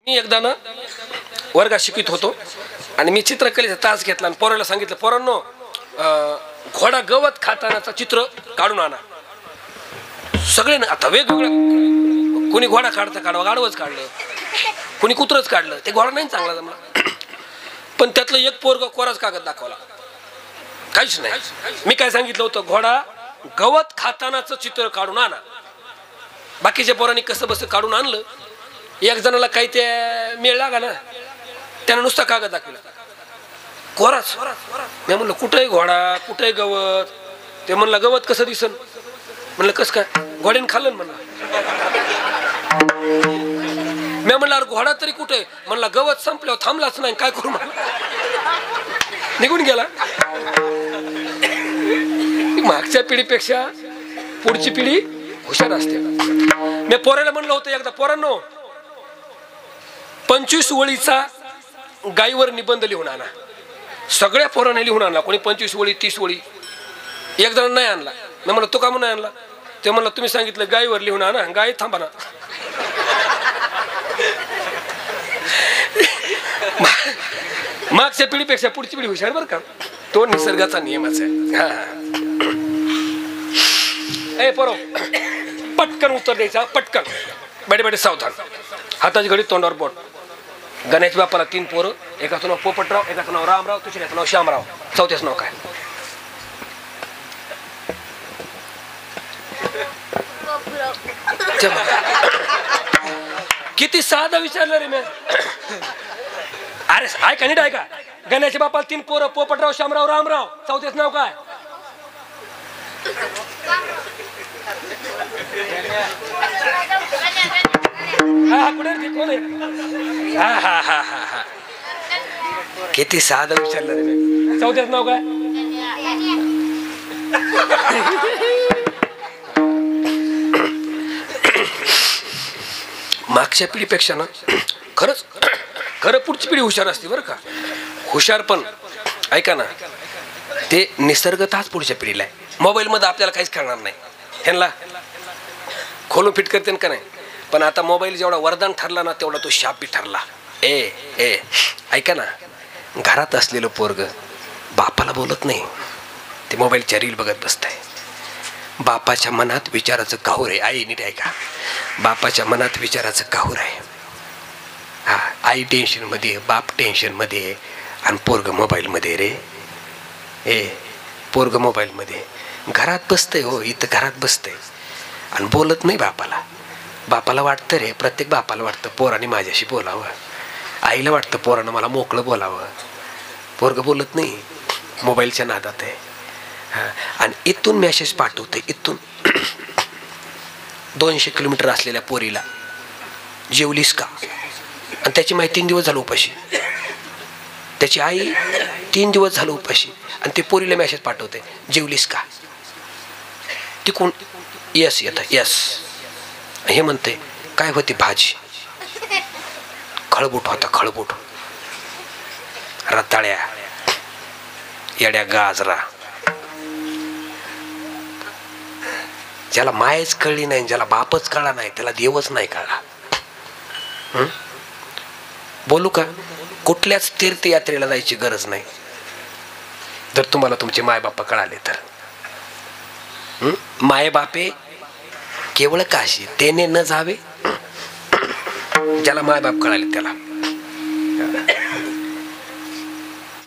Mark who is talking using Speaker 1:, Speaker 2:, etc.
Speaker 1: मी एकदा ना वर्गात शिकवित होतो आणि मी चित्रकलेचा तास घेतला आणि पोराला सांगितलं, पोरांनो घोडा गवत खातानाचं चित्र काढून आणा. सगळे ना आता वेगवेगळं, कोणी घोडा काढवा गाढवच काढलं, कोणी कुत्रच काढलं. ते घोडा नाही चांगला जमला, पण त्यातलं एक पोरग कोराच कागद दाखवला, काहीच नाही. मी काय सांगितलं होतं, घोडा गवत खातानाचं चित्र काढून आणा. बाकीच्या पोरांनी कसं बस काढून आणलं. एक जणाला काही ते मेळ लागा ना, त्यानं नुसता कागद दाखवला, कोराच. मी म्हणलं कुठंही घोडा कुठंही गवत. ते म्हणलं गवत कसं दिसन. म्हणलं कसं काय, घोड्याने खाल्लं म्हणलं. मी म्हणलं अरे घोडा तरी कुठे. म्हणला गवत संपल्यावर थांबलाच नाही, काय करू म्हणलं, निघून गेला. मागच्या पिढीपेक्षा पुढची पिढी हुशार असते. मी पोराला म्हणलं होतं एकदा, पोरांनो 25 ओळीचा गायीवर निबंध लिहून आणा. सगळ्या पोरांनी लिहून आणला. कोणी 25 ओळी 30 ओळी. एक जण नाही आणला. मी म्हणलं तो का म्हणून आणला. ते म्हणलं तुम्ही सांगितलं गायीवर लिहून आणा, गाय थांबा ना. मागच्या पिढीपेक्षा पुढची पिढी हुशार बरं का. तो निसर्गाचा नियमच आहे. ए पोरो, पटकन उत्तर द्यायचा, पटकन. बडे बडे सावधान. हाताची घडी, तोंडावर बोट. गणेश बापाला 3 पोरं. एकाचं नाव पोपटराव, एकाचं नाव रामराव, दुसऱ्याचं नाव श्यामराव, चौथ्याचं नाव काय. किती साधा विचारलं रे मी. अरे ऐका नीट ऐका. गणेश बापाला 3 पोरं, पोपटराव, श्यामराव, रामराव, चौथ्याचं नाव काय. किती साधं विचारलं रे मी. चौथ्याचं नाव काय. मागच्या पिढीपेक्षा ना खरंच खरं पुढची पिढी हुशार असते बरं का. हुशार पण ऐका ना, ते निसर्गतःच पुढच्या पिढीला आहे. मोबाईल मध्ये आपल्याला काहीच करणार नाही. ह्यांना खोलून फिट करते का नाही. पण आता मोबाईल जेवढा वरदान ठरला ना, तेवढा तो शाप बी ठरला. ए ऐका ना, घरात असलेलं पोरग बापाला बोलत नाही, ते मोबाईलच्या रील बघत बसतंय. बापाच्या मनात विचाराचं काहूर आहे. आई नीट ऐका, बापाच्या मनात विचाराचं काहूर आहे. हा, आई टेन्शन मध्ये, बाप टेन्शन मध्ये, आणि पोरग मोबाईल मध्ये. रे पोरग मोबाईल मध्ये घरात बसतंय. हो, इथं घरात बसतंय आणि बोलत नाही बापाला. बापाला वाटतं रे, प्रत्येक बापाला वाटतं पोराने माझ्याशी बोलावं. आईला वाटतं पोरानं मला मोकळं बोलावं. पोरग बोलत नाही, मोबाईलच्या नादात आहे. हा, आणि इथून मेसेज पाठवते, इथून 200 किलोमीटर असलेल्या पोरीला, जेवलीस का. आणि त्याची माहिती 3 दिवस झालं उपाशी. त्याची आई 3 दिवस झालं उपाशी, आणि ते पोरीला मेसेज पाठवते, जेवलीस का. ती कोण यस येतं, यस. हे म्हणते काय होती भाजी. खळबूट होता, खळबूट. रताळ्या, येड्या गाजरा. ज्याला मायच कळली नाही, ज्याला बापच कळला नाही, त्याला देवच नाही कळला. बोलू का, कुठल्याच तीर्थयात्रेला जायची गरज नाही जर तुम्हाला तुमचे मायबाप कळाले तर. माय बापे केवळ काशी तेने न जावे. ज्याला मायबाप कळाले त्याला.